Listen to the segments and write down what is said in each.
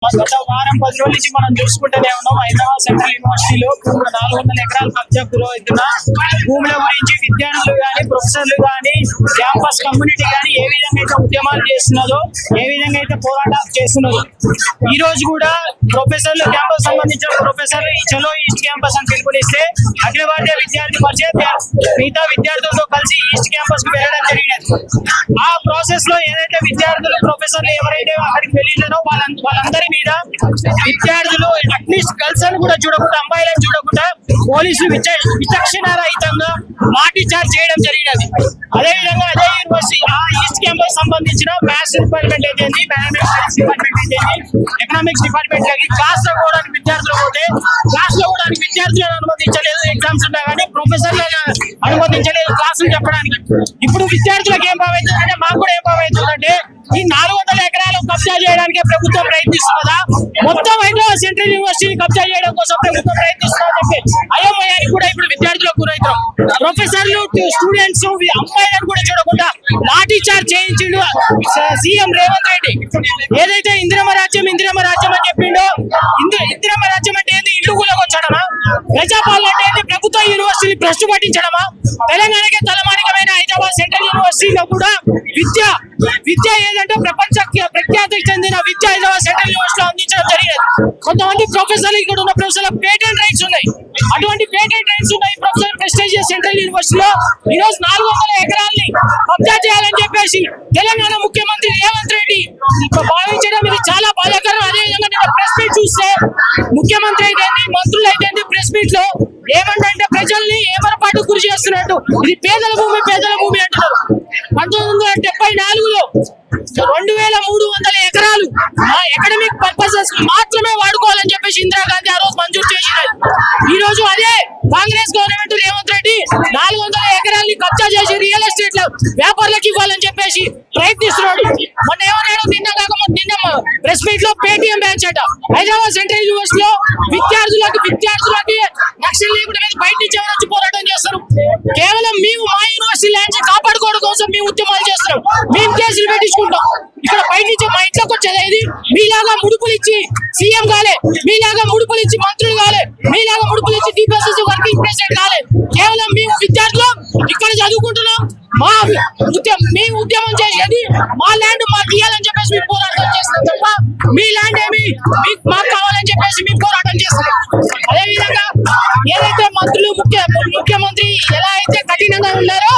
గత వారం 10 రోజుల నుంచి మనం చూసుకుంటూనే ఉన్నాం. హైదరాబాద్ సెంట్రల్ యూనివర్సిటీలో 400 ఎకరాల కబ్జా గురవుతున్న భూముల గురించి విద్యార్థులు కానీ, ప్రొఫెసర్లు కానీ, క్యాంపస్ కమ్యూనిటీ కానీ ఏ విధంగా అయితే ఉద్యమాలు చేస్తున్నదో, ఏ విధంగా అయితే పోరాటాలు చేస్తున్నదో, ఈ రోజు కూడా ప్రొఫెసర్లు, క్యాంపస్ సంబంధించిన ప్రొఫెసర్లు ఈ చలో ఈస్ట్ క్యాంపస్ అని పిలుపునిస్తే అఖిల భారతీయ విద్యార్థి పరిషత్ మిగతా విద్యార్థులతో కలిసి ఈస్ట్ క్యాంపస్ కు వెళ్ళడం జరిగినది. ఆ ప్రాసెస్ లో ఏదైతే విద్యార్థులు, ప్రొఫెసర్లు ఎవరైతే అక్కడికి వెళ్ళినారో వాళ్ళందరి మీద విద్యార్థులు అట్లీస్ట్ గర్ల్స్ అని కూడా చూడకుండా, అమ్మాయిలను చూడకుండా పోలీసులు విచక్షణారహితంగా లాఠీ చార్జ్ చేయడం జరిగినది. అదేవిధంగా అదే యూనివర్సిటీ ఆ ఈస్ట్ క్యాంపస్ సంబంధించిన మ్యాథ్స్ డిపార్ట్మెంట్ అయితేంది, మ్యాథమెటిక్స్ డిపార్ట్మెంట్ అయితేంది, ఎకనామిక్స్ డిపార్ట్మెంట్ లకి క్లాస్ లో కూడా విద్యార్థులు పోతే క్లాస్ లో కూడా విద్యార్థులను అనుమతించలేదు. ఎగ్జామ్స్ ఉన్నా కానీ ప్రొఫెసర్లను అనుమతించలేదు క్లాసులు చెప్పడానికి. ఇప్పుడు విద్యార్థులకు ఏం భావం అవుతుందంటే, మాకు కూడా ఏం భావం అవుతుందంటే, ఈ 400 ఎకరాలు కబ్జా చేయడానికి ప్రభుత్వం ప్రయత్నిస్తున్నదా, మొత్తం హైదరాబాద్ సెంట్రల్ యూనివర్సిటీని కబ్జా చేయడం కోసం ప్రభుత్వం ప్రయత్నిస్తుందని చెప్పి అయోమయానికి కూడా ఇప్పుడు విద్యార్థులకు గురవుతాం. ప్రొఫెసర్లు, స్టూడెంట్స్, అమ్మాయిలను కూడా చూడకుండా లాఠీ చార్జ్ చేయించిండు సీఎం రేవంత్ రెడ్డి. ఏదైతే ఇందిరమ్మ రాజ్యం అని చెప్పిండో, ఇందిరమ్మ రాజ్యం అంటే ఏంది? ఇల్లు కూలకొచ్చడమా? ప్రజాపాలన అంటే ఏంది? ప్రభుత్వ యూనివర్సిటీని భ్రష్టు పట్టించడమా? తెలంగాణకే తలమానికమైన హైదరాబాద్ సెంట్రల్ యూనివర్సిటీలో కూడా విద్య ఏదంటే ప్రపంచ ప్రఖ్యాతికి చెందిన విద్య హైదరాబాద్ సెంట్రల్ యూనివర్సిటీలో అందించడం జరిగింది. కొంతమంది ప్రొఫెసర్లు, ఇక్కడ ఉన్న ప్రొఫెసర్ల పేటెంట్ రైట్స్ ఉన్నాయి. అటువంటి పేటెంట్ రైట్స్ ఉన్నాయి ప్రొఫెసర్ ప్రెస్టీజియస్ సెంట్రల్ యూనివర్సిటీలో. ఈ రోజు 400 ఎకరాల్ని కబ్జా చేయాలని చెప్పేసి తెలంగాణ ముఖ్యమంత్రి రేవంత్ రెడ్డి భావించడం ఇది చాలా బాధాకరం. అదేవిధంగా నేను ప్రెస్ మీట్ చూస్తే ముఖ్యమంత్రి అయితే, మంత్రులు అయితే ప్రెస్ మీట్ లో ఏమంటే ప్రజల్ని ఏమరపాటు గురి చేస్తున్నట్టు, ఇది పేదల భూమి అంటున్నారు. 1974లో 2300 ఎకరాలు అకాడమిక్ పర్పసెస్ మాత్రమే వాడుకోవాలని చెప్పేసి ఇందిరాగాంధీ ఆ రోజు మంజూరు చేసినది. ఈ రోజు అదే కాంగ్రెస్ గవర్నమెంట్ రేవంత్ రెడ్డి 400 ఎకరాల్ని కబ్జా చేసి రియల్ ఎస్టేట్ వ్యాపారులకు ఇవ్వాలని చెప్పేసి ప్రయత్నిస్తున్నాడు. మొన్న ఏమన్నాడు? నిన్న ప్రెస్ మీట్ లో పేటిఎం బ్యాచ్ అట హైదరాబాద్ సెంట్రల్ యూనివర్సిటీలో విద్యార్థులకి నక్సల్ లేకుండా బయట నుంచి ఎవరు వచ్చి పోరాటం చేస్తారు. కేవలం మేము మా యూనివర్సిటీ ల్యాండ్స్ కాపాడుకోవడం కోసం మేము ఉద్యమాలు చేస్తున్నాం, మేము కేసులు పెట్టించుకుంటాం. ఇక్కడ బయట నుంచి మా ఇంట్లోకి వచ్చేది ఇది. మీలాగా ముడుపులు ఇచ్చి సీఎం కాలే, మీలాగా ముడుపులు ఇచ్చి మంత్రులు కాలే, మీలాగా ముడుపులు ఇచ్చి టీపీఎస్సీ వర్కింగ్ ప్రెసిడెంట్ కాలే. కేవలం మేము విద్యార్థులు ఇక్కడ చదువుకుంటున్నాం, మేము ఉద్యమం చేసేది మా ల్యాండ్ మాకు ఇవ్వాలని చెప్పేసి మేము పోరాటం చేస్తాం తప్ప మీ ల్యాండ్ ఏమి మాకు కావాలని చెప్పేసి మేము పోరాటం చేస్తాం. అదేవిధంగా ఏదైతే మంత్రులు, ముఖ్యమంత్రి ఎలా అయితే కఠినంగా ఉన్నారో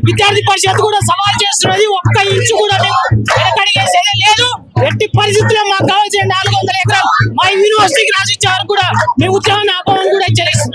విద్యార్థి పరిషత్ కూడా సవాల్ చేస్తున్నది. ఒక్క ఇంచు కూడా మేము వెనకడిగేసేదే లేదు. ఎట్టి పరిస్థితుల్లో మాకు కావాల్సిన 400 ఎకరాలు మా యూనివర్సిటీకి రాసిచ్చే వరకు కూడా మేము ఉద్యమాన్ని ఆపమని కూడా హెచ్చరిస్తున్నాం.